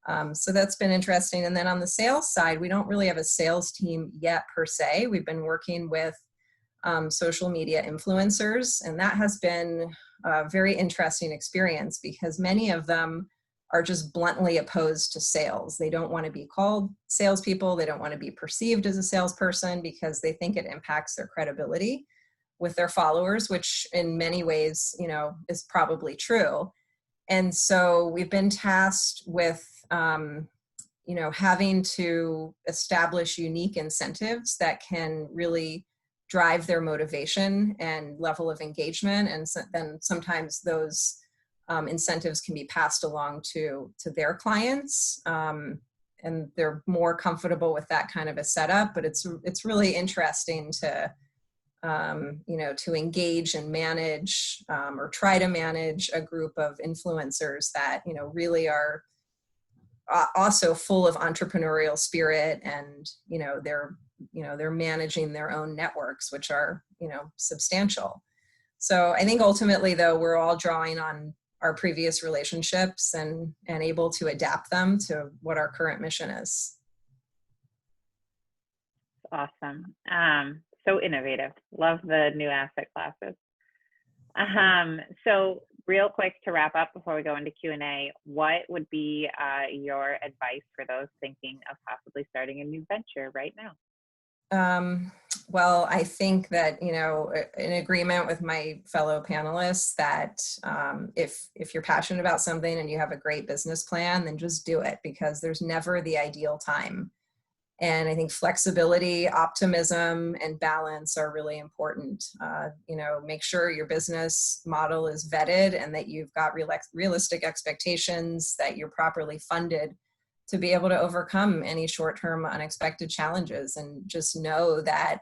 that's been interesting. And then on the sales side, we don't really have a sales team yet per se. We've been working with social media influencers, and that has been a very interesting experience because many of them are just bluntly opposed to sales. They don't want to be called salespeople. They don't want to be perceived as a salesperson because they think it impacts their credibility with their followers, which in many ways, is probably true. And so we've been tasked with, having to establish unique incentives that can really drive their motivation and level of engagement. And so then sometimes those incentives can be passed along to their clients, and they're more comfortable with that kind of a setup. But it's really interesting to to engage and manage, or try to manage a group of influencers that really are also full of entrepreneurial spirit, and they're managing their own networks, which are substantial. So I think ultimately, though, we're all drawing on our previous relationships and able to adapt them to what our current mission is. Awesome. So innovative. Love the new asset classes. So real quick to wrap up before we go into Q&A, what would be your advice for those thinking of possibly starting a new venture right now? Well, I think that, in agreement with my fellow panelists, that if you're passionate about something and you have a great business plan, then just do it, because there's never the ideal time. And I think flexibility, optimism, and balance are really important. Make sure your business model is vetted and that you've got realistic expectations, that you're properly funded to be able to overcome any short-term unexpected challenges. And just know that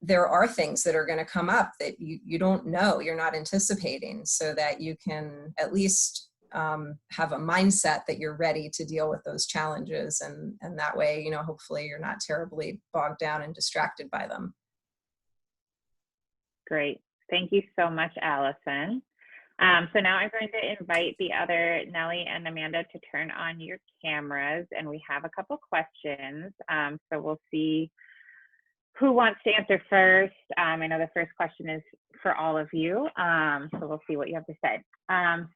there are things that are going to come up that you don't know, you're not anticipating, so that you can at least have a mindset that you're ready to deal with those challenges. And that way, hopefully you're not terribly bogged down and distracted by them. Great. Thank you so much, Allison. So now I'm going to invite the other Nellie and Amanda to turn on your cameras, and we have a couple questions. So we'll see who wants to answer first. I know the first question is for all of you, so we'll see what you have to say.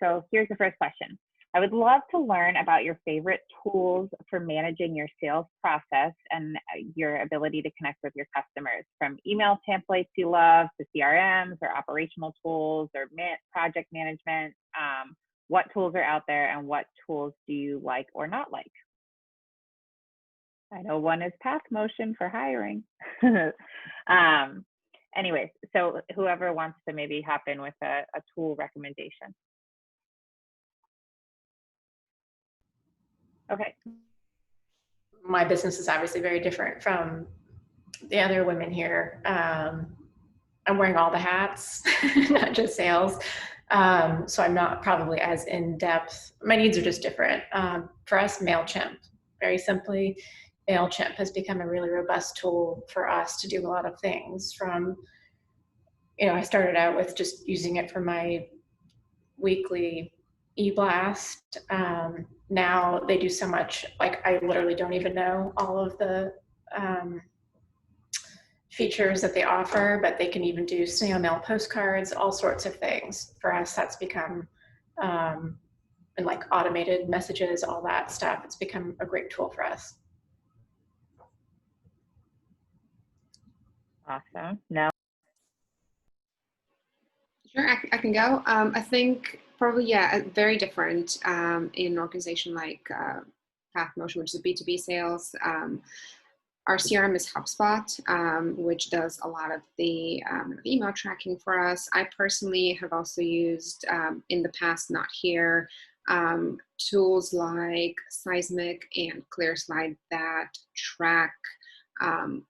So here's the first question. I would love to learn about your favorite tools for managing your sales process and your ability to connect with your customers, from email templates you love to CRMs or operational tools or project management. What tools are out there and what tools do you like or not like? I know one is Path Motion for hiring. Anyways, so whoever wants to maybe hop in with a tool recommendation. Okay. My business is obviously very different from the other women here. I'm wearing all the hats, not just sales. So I'm not probably as in depth. My needs are just different. For us, MailChimp, very simply, MailChimp has become a really robust tool for us to do a lot of things. From, I started out with just using it for my weekly e-blast. Now they do so much, like I literally don't even know all of the features that they offer, but they can even do snail mail postcards, all sorts of things. For us, that's become, and like automated messages, all that stuff, it's become a great tool for us. Awesome. Now, Sure, I can go. I think probably, yeah, very different in an organization like Path Motion, which is B2B sales. Our CRM is HubSpot, which does a lot of the email tracking for us. I personally have also used in the past, not here, tools like Seismic and ClearSlide that track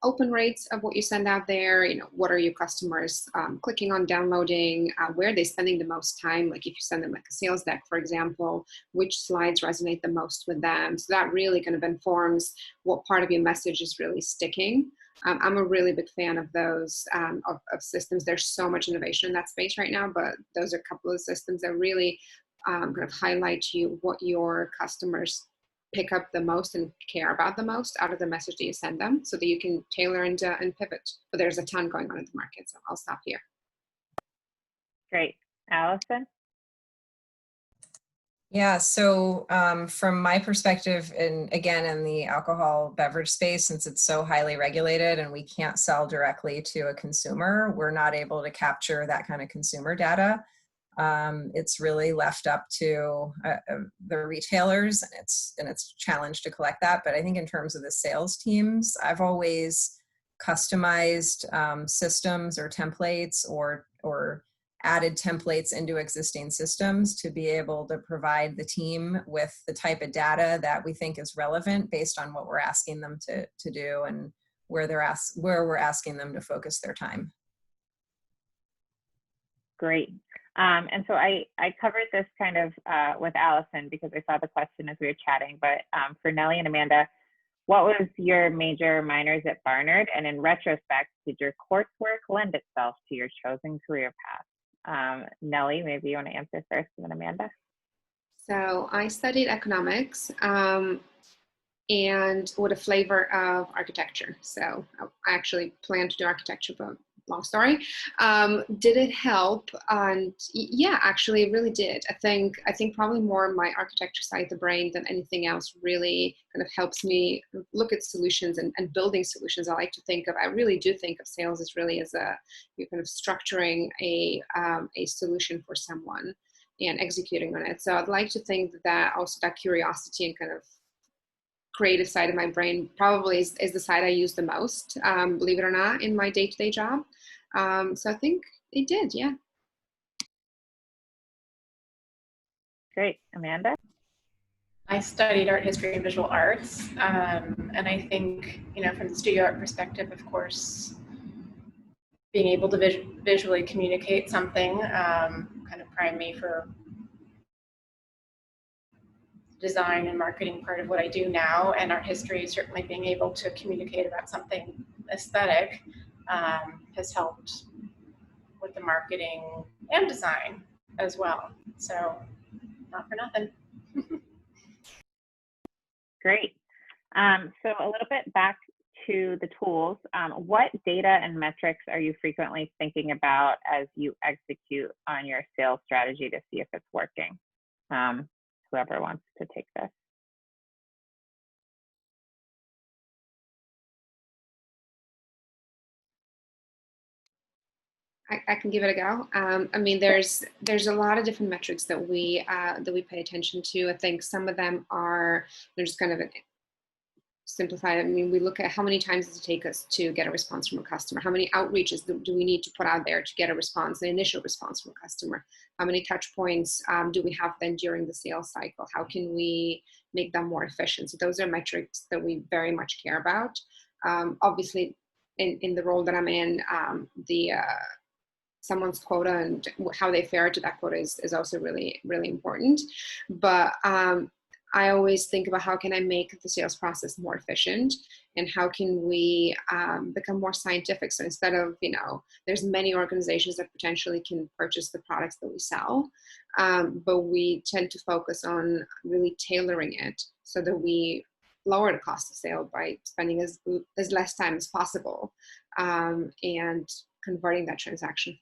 open rates of what you send out there. What are your customers clicking on, downloading, where are they spending the most time? Like if you send them like a sales deck, for example, which slides resonate the most with them? So that really kind of informs what part of your message is really sticking. I'm a really big fan of those of systems. There's so much innovation in that space right now, but those are a couple of systems that really kind of highlight to you what your customers pick up the most and care about the most out of the message that you send them, so that you can tailor and pivot. But there's a ton going on in the market, so I'll stop here. great. Allison? Yeah, so from my perspective, and again, in the alcohol beverage space, since it's so highly regulated and we can't sell directly to a consumer, we're not able to capture that kind of consumer data. It's really left up to the retailers, and it's a challenge to collect that. But I think in terms of the sales teams, I've always customized systems or templates or added templates into existing systems to be able to provide the team with the type of data that we think is relevant based on what we're asking them to do and where we're asking them to focus their time. Great. And so I covered this kind of with Allison because I saw the question as we were chatting, but for Nellie and Amanda, what was your major minors at Barnard? And in retrospect, did your coursework lend itself to your chosen career path? Nellie, maybe you want to answer first, and then Amanda. So I studied economics and with a flavor of architecture. So I actually planned to do architecture, but long story. Did it help? And yeah, actually it really did. I think probably more my architecture side of the brain than anything else really kind of helps me look at solutions and building solutions. I really do think of sales as really as you're kind of structuring a solution for someone and executing on it. So I'd like to think that also that curiosity and kind of creative side of my brain probably is the side I use the most, believe it or not, in my day-to-day job. So I think it did, yeah. Great. Amanda? I studied art history and visual arts, and I think, from the studio art perspective, of course, being able to visually communicate something kind of primed me for design and marketing part of what I do now, and art history, certainly being able to communicate about something aesthetic has helped with the marketing and design as well. So not for nothing. Great. So a little bit back to the tools. What data and metrics are you frequently thinking about as you execute on your sales strategy to see if it's working? Whoever wants to take this. I can give it a go. I mean, there's a lot of different metrics that we pay attention to. I think some of them are just kind of simplified. I mean, we look at how many times does it take us to get a response from a customer? How many outreaches do we need to put out there to get a response, the initial response from a customer? How many touch points do we have then during the sales cycle? How can we make them more efficient? So those are metrics that we very much care about. Obviously, in the role that I'm in, someone's quota and how they fare to that quota is also really, really important. But I always think about how can I make the sales process more efficient and how can we become more scientific. So instead of, there's many organizations that potentially can purchase the products that we sell, but we tend to focus on really tailoring it so that we lower the cost of sale by spending as less time as possible and converting that transaction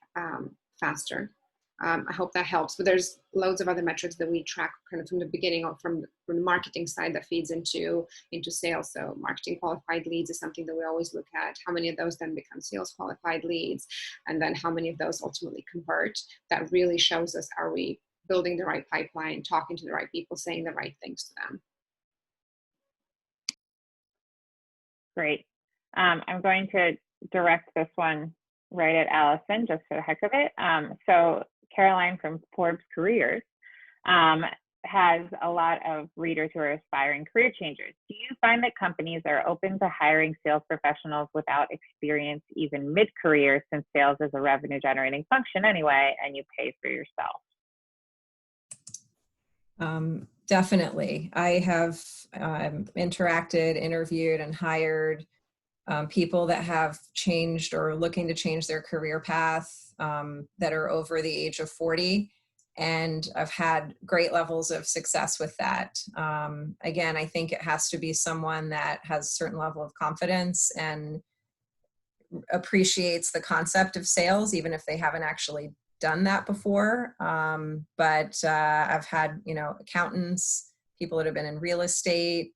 faster. I hope that helps, but there's loads of other metrics that we track kind of from the beginning or from the marketing side that feeds into sales. So marketing qualified leads is something that we always look at. How many of those then become sales qualified leads? And then how many of those ultimately convert? That really shows us, are we building the right pipeline, talking to the right people, saying the right things to them? Great. I'm going to direct this one right at Allison, just for the heck of it. So Caroline from Forbes Careers has a lot of readers who are aspiring career changers. Do you find that companies are open to hiring sales professionals without experience even mid-career, since sales is a revenue generating function anyway, and you pay for yourself? Definitely. I have interacted, interviewed, and hired people that have changed or looking to change their career path that are over the age of 40. And I've had great levels of success with that. Again, I think it has to be someone that has a certain level of confidence and appreciates the concept of sales, even if they haven't actually done that before. But I've had, accountants, people that have been in real estate,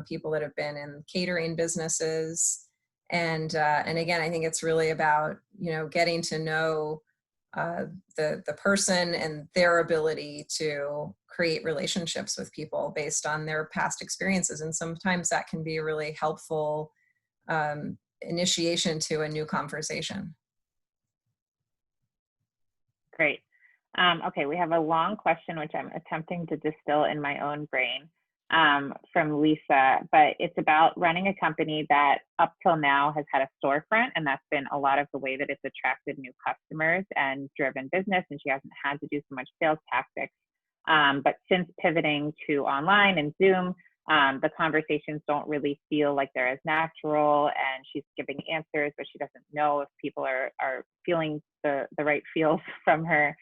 people that have been in catering businesses. And again, I think it's really about, getting to know the person and their ability to create relationships with people based on their past experiences. And sometimes that can be a really helpful initiation to a new conversation. Great. Okay, we have a long question, which I'm attempting to distill in my own brain. from Lisa, but it's about running a company that up till now has had a storefront, and that's been a lot of the way that it's attracted new customers and driven business, and she hasn't had to do so much sales tactics. But since pivoting to online and Zoom, the conversations don't really feel like they're as natural, and she's giving answers, but she doesn't know if people are feeling the right feels from her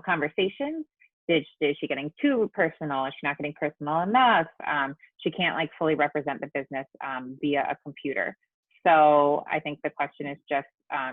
conversations. Is she getting too personal? Is she not getting personal enough? She can't like fully represent the business via a computer. So I think the question is just,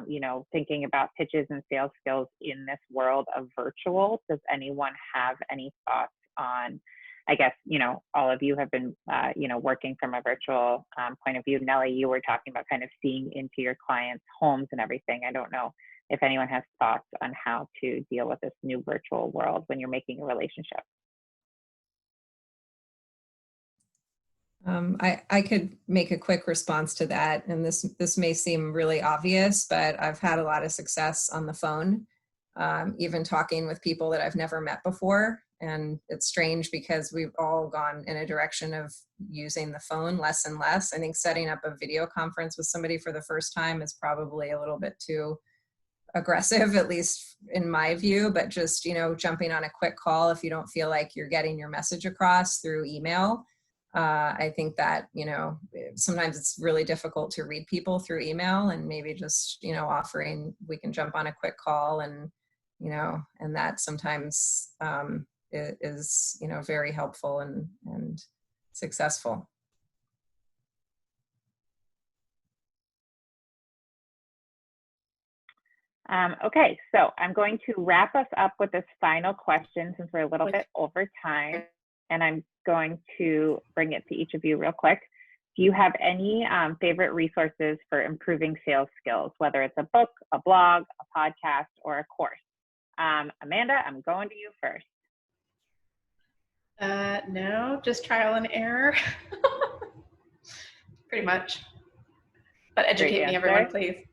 you know, thinking about pitches and sales skills in this world of virtual. Does anyone have any thoughts on, I guess, you know, all of you have been, you know, working from a virtual point of view. Nellie, you were talking about kind of seeing into your clients' homes and everything. I don't know if anyone has thoughts on how to deal with this new virtual world when you're making a relationship. I could make a quick response to that, and this may seem really obvious, but I've had a lot of success on the phone, even talking with people that I've never met before. And it's strange because we've all gone in a direction of using the phone less and less. I think setting up a video conference with somebody for the first time is probably a little bit too aggressive, at least in my view, but just, you know, jumping on a quick call if you don't feel like you're getting your message across through email. I think that, you know, sometimes it's really difficult to read people through email, and maybe just, you know, offering we can jump on a quick call, and, you know, and that sometimes is, you know, very helpful and successful. Okay, so I'm going to wrap us up with this final question since we're a little bit over time, and I'm going to bring it to each of you real quick. Do you have any favorite resources for improving sales skills, whether it's a book, a blog, a podcast, or a course? Amanda, I'm going to you first. No, just trial and error. Pretty much. But educate me, everyone, please.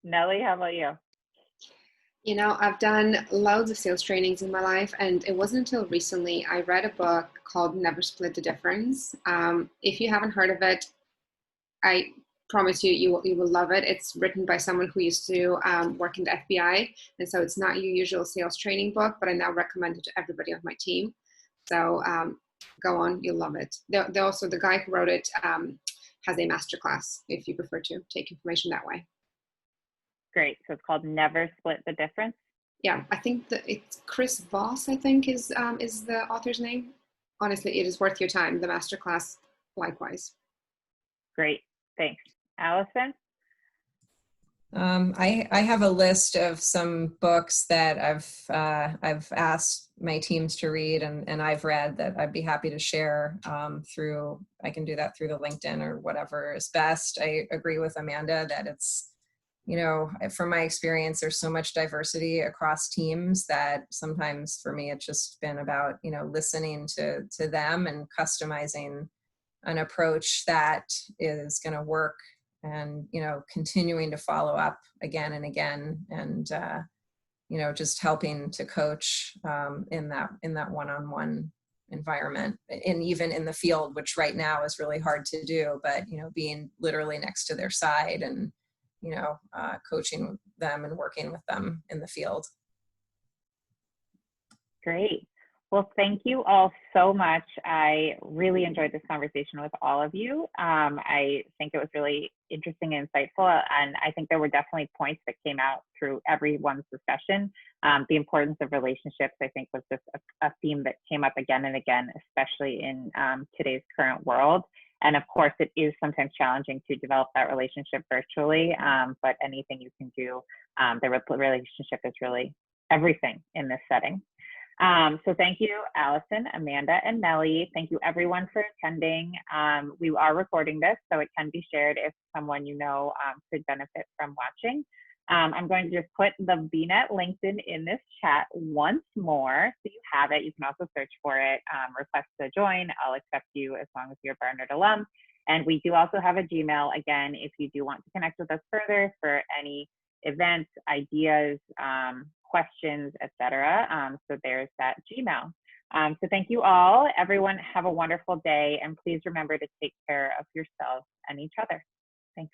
Nellie, how about you? You know, I've done loads of sales trainings in my life, and it wasn't until recently I read a book called Never Split the Difference. If you haven't heard of it, I promise you will love it. It's written by someone who used to work in the FBI, and so it's not your usual sales training book, but I now recommend it to everybody on my team. So go on, you'll love it. Also, the guy who wrote it has a masterclass if you prefer to take information that way. Great. So it's called Never Split the Difference. Yeah, I think that it's Chris Voss, I think is the author's name. Honestly, it is worth your time. The masterclass, likewise. Great. Thanks. Allison? I have a list of some books that I've asked my teams to read, and I've read that I'd be happy to share through. I can do that through the LinkedIn or whatever is best. I agree with Amanda that it's, you know, from my experience, there's so much diversity across teams that sometimes for me it's just been about, you know, listening to them and customizing an approach that is going to work, and, you know, continuing to follow up again and again, and you know, just helping to coach in that one-on-one environment, and even in the field, which right now is really hard to do, but, you know, being literally next to their side and, you know, coaching them and working with them in the field. Great. Well, thank you all so much. I really enjoyed this conversation with all of you. I think it was really interesting and insightful, and I think there were definitely points that came out through everyone's discussion. The importance of relationships, I think, was just a theme that came up again and again, especially in today's current world. And of course, it is sometimes challenging to develop that relationship virtually, but anything you can do, the relationship is really everything in this setting. So thank you, Allison, Amanda, and Nellie. Thank you, everyone, for attending. We are recording this, so it can be shared if someone you know could benefit from watching. I'm going to just put the BEnet LinkedIn in this chat once more, so you have it. You can also search for it, request to join. I'll accept you as long as you're a Barnard alum. And we do also have a Gmail, again, if you do want to connect with us further for any events, ideas, questions, etc. So there's that Gmail. So thank you all. Everyone have a wonderful day, and please remember to take care of yourselves and each other. Thanks.